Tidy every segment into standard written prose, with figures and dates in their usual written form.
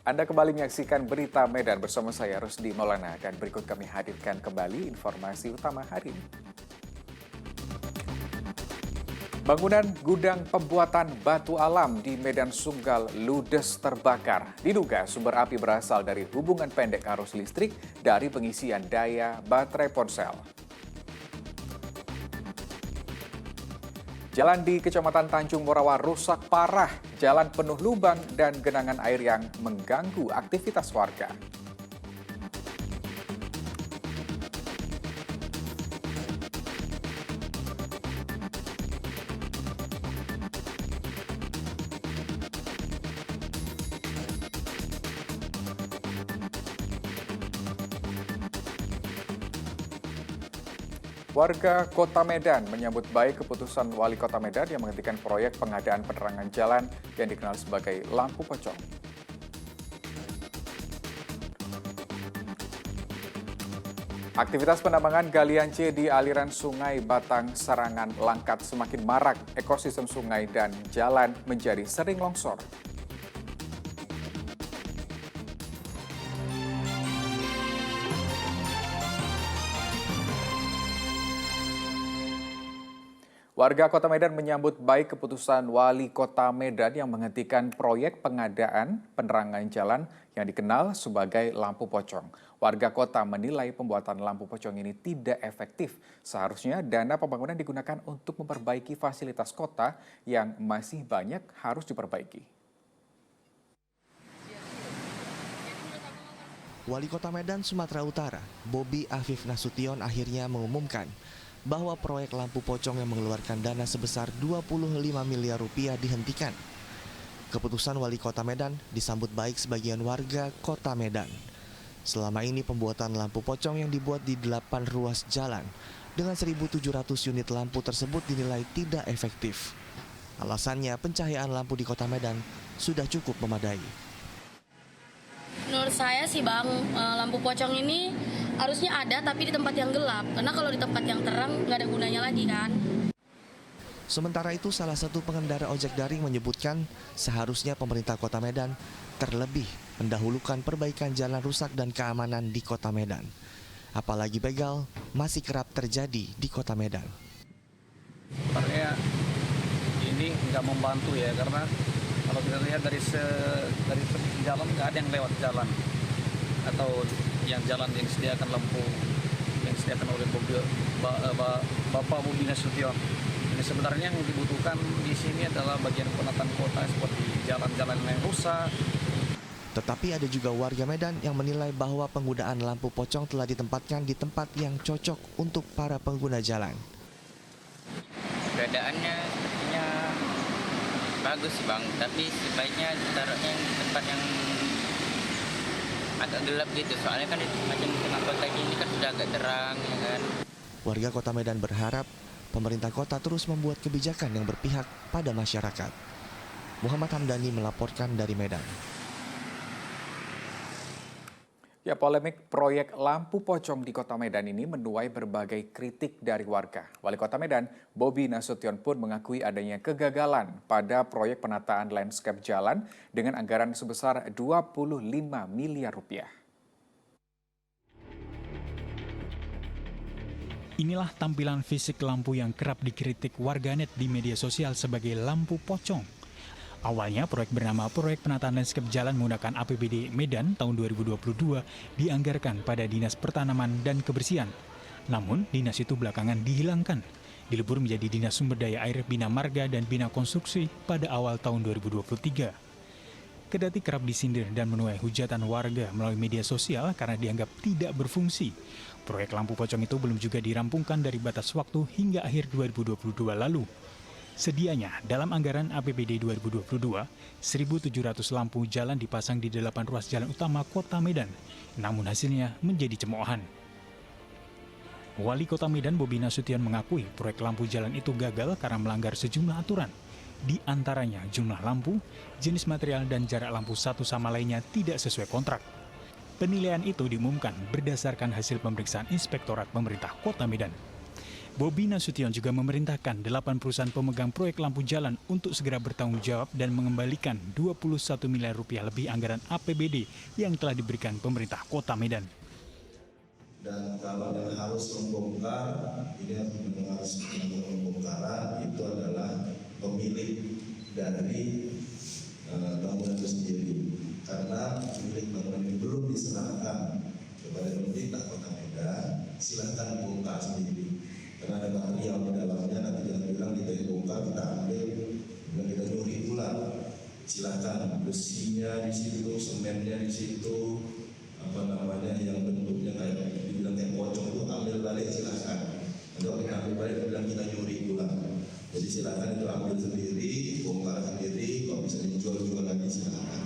Anda kembali menyaksikan Berita Medan bersama saya Rusdi Maulana dan berikut kami hadirkan kembali informasi utama hari ini. Bangunan gudang pembuatan batu alam di Medan Sunggal ludes terbakar. Diduga sumber api berasal dari hubungan pendek arus listrik dari pengisian daya baterai ponsel. Jalan di Kecamatan Tanjung Morawa rusak parah, jalan penuh lubang dan genangan air yang mengganggu aktivitas warga. Warga Kota Medan menyambut baik keputusan Wali Kota Medan yang menghentikan proyek pengadaan penerangan jalan yang dikenal sebagai lampu pocong. Aktivitas penambangan galian C di aliran sungai Batang Sarangan Langkat semakin marak, ekosistem sungai dan jalan menjadi sering longsor. Warga Kota Medan menyambut baik keputusan Wali Kota Medan yang menghentikan proyek pengadaan penerangan jalan yang dikenal sebagai lampu pocong. Warga kota menilai pembuatan lampu pocong ini tidak efektif. Seharusnya dana pembangunan digunakan untuk memperbaiki fasilitas kota yang masih banyak harus diperbaiki. Wali Kota Medan, Sumatera Utara, Bobi Afif Nasution akhirnya mengumumkan bahwa proyek lampu pocong yang mengeluarkan dana sebesar 25 miliar rupiah dihentikan. Keputusan Wali Kota Medan disambut baik sebagian warga Kota Medan. Selama ini pembuatan lampu pocong yang dibuat di 8 ruas jalan dengan 1.700 unit lampu tersebut dinilai tidak efektif. Alasannya pencahayaan lampu di Kota Medan sudah cukup memadai. Menurut saya sih Bang, lampu pocong ini harusnya ada tapi di tempat yang gelap. Karena kalau di tempat yang terang nggak ada gunanya lagi kan. Sementara itu salah satu pengendara ojek daring menyebutkan seharusnya pemerintah Kota Medan terlebih mendahulukan perbaikan jalan rusak dan keamanan di Kota Medan. Apalagi begal masih kerap terjadi di Kota Medan. Sebenarnya ini nggak membantu ya, karena kalau kita lihat dari jalan nggak ada yang lewat jalan, atau yang jalan yang disediakan lampu yang disediakan oleh Bapak Bobi Nasution. Ini sebenarnya yang dibutuhkan di sini adalah bagian penataan kota seperti jalan-jalan yang rusak. Tetapi ada juga warga Medan yang menilai bahwa penggunaan lampu pocong telah ditempatkan di tempat yang cocok untuk para pengguna jalan. Keadaannya sepertinya bagus sih Bang, tapi sebaiknya ditaruhnya di tempat yang agak gelap gitu, soalnya kan di macam tengah kota gini kan sudah agak terang ya kan. Warga Kota Medan berharap pemerintah kota terus membuat kebijakan yang berpihak pada masyarakat. Muhammad Hamdani melaporkan dari Medan. Ya, polemik proyek lampu pocong di Kota Medan ini menuai berbagai kritik dari warga. Wali Kota Medan, Bobi Nasution pun mengakui adanya kegagalan pada proyek penataan landscape jalan dengan anggaran sebesar 25 miliar rupiah. Inilah tampilan fisik lampu yang kerap dikritik warganet di media sosial sebagai lampu pocong. Awalnya proyek bernama Proyek Penataan Landscape Jalan menggunakan APBD Medan tahun 2022 dianggarkan pada Dinas Pertanaman dan Kebersihan. Namun, dinas itu belakangan dihilangkan. Dilebur menjadi Dinas Sumber Daya Air, Bina Marga, dan Bina Konstruksi pada awal tahun 2023. Kendati kerap disindir dan menuai hujatan warga melalui media sosial karena dianggap tidak berfungsi, proyek lampu pocong itu belum juga dirampungkan dari batas waktu hingga akhir 2022 lalu. Sedianya, dalam anggaran APBD 2022, 1.700 lampu jalan dipasang di 8 ruas jalan utama Kota Medan. Namun hasilnya menjadi cemoohan. Wali Kota Medan Bobi Nasution mengakui proyek lampu jalan itu gagal karena melanggar sejumlah aturan. Di antaranya jumlah lampu, jenis material, dan jarak lampu satu sama lainnya tidak sesuai kontrak. Penilaian itu diumumkan berdasarkan hasil pemeriksaan Inspektorat Pemerintah Kota Medan. Bobi Nasution juga memerintahkan 8 perusahaan pemegang proyek lampu jalan untuk segera bertanggung jawab dan mengembalikan 21 miliar rupiah lebih anggaran APBD yang telah diberikan pemerintah Kota Medan. Dan kalau yang harus membongkar, ini harus melakukan pembongkaran, itu adalah pemilik dari bangunan itu sendiri. Karena pemilik bangunan ini belum diserahkan kepada pemerintah Kota Medan, silahkan dibongkar sendiri. Karena ada material di dalamnya, nanti jangan bilang kita bongkar, kita ambil, kemudian kita nyuri ulang. Silahkan besinya di situ, semennya di situ, yang bentuknya kayak dibilang kayak pocong itu ambil balik, silahkan. Nanti kalau kita ambil balik, bilang kita nyuri ulang. Jadi silahkan itu ambil sendiri, bongkar sendiri, kalau bisa dijual lagi silahkan.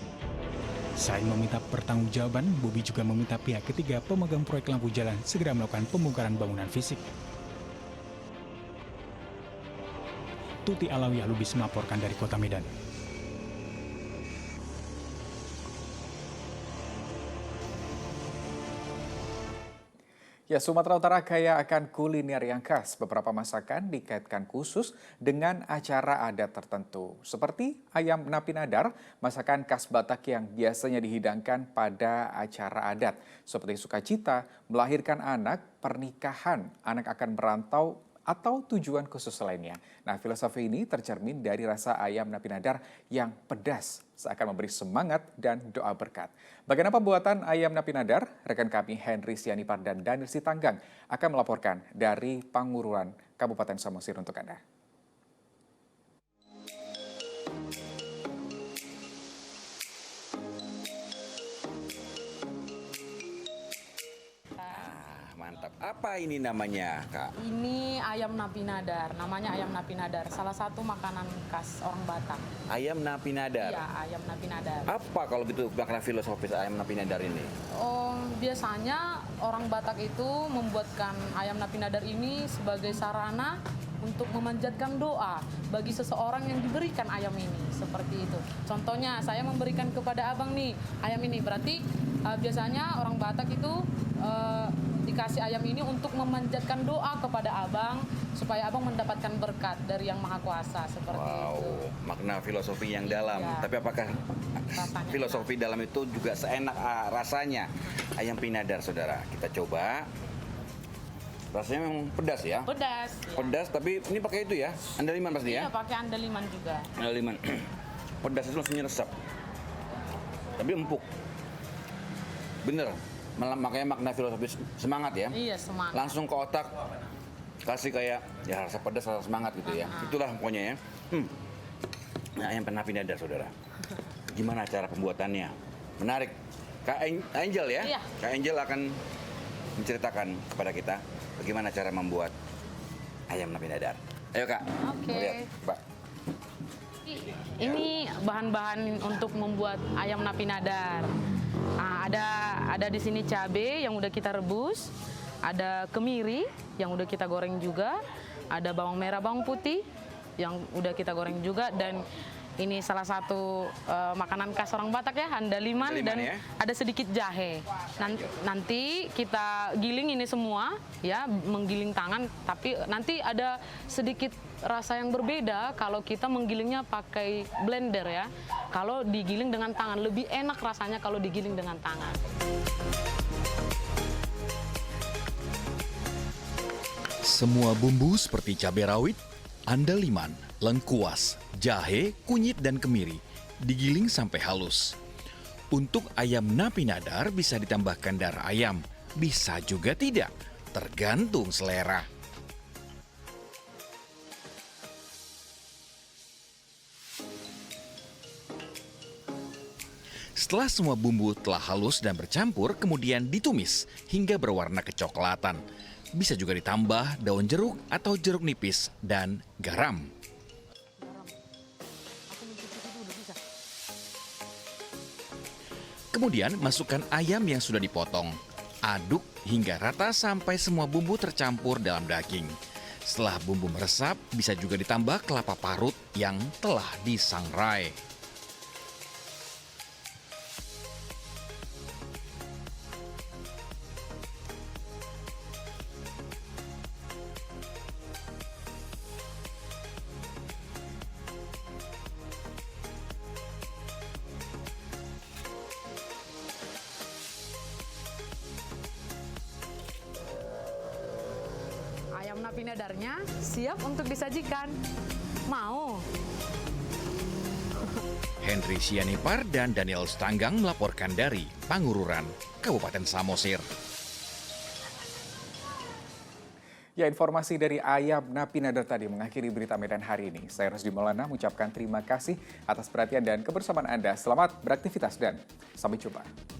Selain meminta pertanggungjawaban, Bobi juga meminta pihak ketiga pemegang proyek lampu jalan segera melakukan pembongkaran bangunan fisik. Tuti Alawiyah Lubis melaporkan dari Kota Medan. Ya, Sumatera Utara kaya akan kuliner yang khas. Beberapa masakan dikaitkan khusus dengan acara adat tertentu. Seperti ayam napi nadar, masakan khas Batak yang biasanya dihidangkan pada acara adat. Seperti sukacita, melahirkan anak, pernikahan, anak akan merantau, atau tujuan khusus lainnya. Nah, filosofi ini tercermin dari rasa ayam napi nadar yang pedas, seakan memberi semangat dan doa berkat. Bagaimana pembuatan ayam napi nadar? Rekan kami Henry Sianipar dan Daniel Sitanggang akan melaporkan dari Panguruan, Kabupaten Samosir untuk Anda. Mantap. Apa ini namanya, Kak? Ini ayam napi nadar, namanya ayam napi nadar. Salah satu makanan khas orang Batak. Ayam napi nadar. Iya, ayam napi nadar. Apa kalau gitu makna filosofis ayam napi nadar ini? Biasanya orang Batak itu membuatkan ayam napi nadar ini sebagai sarana untuk memanjatkan doa bagi seseorang yang diberikan ayam ini, seperti itu. Contohnya, saya memberikan kepada abang nih ayam ini, berarti biasanya orang Batak itu dikasih ayam ini untuk memanjatkan doa kepada abang supaya abang mendapatkan berkat dari Yang Maha Kuasa, seperti itu. Makna filosofi yang dalam. Iya. Tapi apakah Rasanya filosofi dalam itu juga seenak rasanya ayam pinadar, saudara? Kita coba. Rasanya memang pedas ya? Pedas. Ya. Pedas, tapi ini pakai itu ya? Andaliman pasti ya? Iya, pakai andaliman juga. Andaliman. Pedas itu langsung nyeresap. Tapi empuk. Bener. Makanya makna filosofis semangat ya? Iya, semangat. Langsung ke otak, kasih kayak ya rasa pedas, rasa semangat gitu ya. Itulah pokoknya ya. Nah, ayam napi nadar, saudara. Gimana cara pembuatannya? Menarik. Kak Angel ya? Iya. Kak Angel akan menceritakan kepada kita bagaimana cara membuat ayam napi nadar. Ayo Kak. Oke. Lihat, Pak. Ini bahan-bahan untuk membuat ayam napi nadar. Nah, ada di sini cabai yang udah kita rebus, ada kemiri yang udah kita goreng juga, ada bawang merah, bawang putih yang udah kita goreng juga, dan ini salah satu makanan khas orang Batak ya, andaliman dan ya? ada sedikit jahe. Nanti kita giling ini semua ya, menggiling tangan, tapi nanti ada sedikit rasa yang berbeda kalau kita menggilingnya pakai blender ya. Kalau digiling dengan tangan lebih enak rasanya kalau digiling dengan tangan. Semua bumbu seperti cabai rawit, andaliman, lengkuas, jahe, kunyit, dan kemiri digiling sampai halus. Untuk ayam napi nadar bisa ditambahkan darah ayam, bisa juga tidak, tergantung selera. Setelah semua bumbu telah halus dan bercampur, kemudian ditumis hingga berwarna kecoklatan. Bisa juga ditambah daun jeruk atau jeruk nipis dan garam. Kemudian masukkan ayam yang sudah dipotong. Aduk hingga rata sampai semua bumbu tercampur dalam daging. Setelah bumbu meresap, bisa juga ditambah kelapa parut yang telah disangrai. napi nadarnya siap untuk disajikan. Mau? Henry Sianipar dan Daniel Stanggang melaporkan dari Pangururan, Kabupaten Samosir. Ya, informasi dari ayam napi nadar tadi mengakhiri berita Medan hari ini. Saya Rusdi Maulana mengucapkan terima kasih atas perhatian dan kebersamaan Anda. Selamat beraktivitas dan sampai jumpa.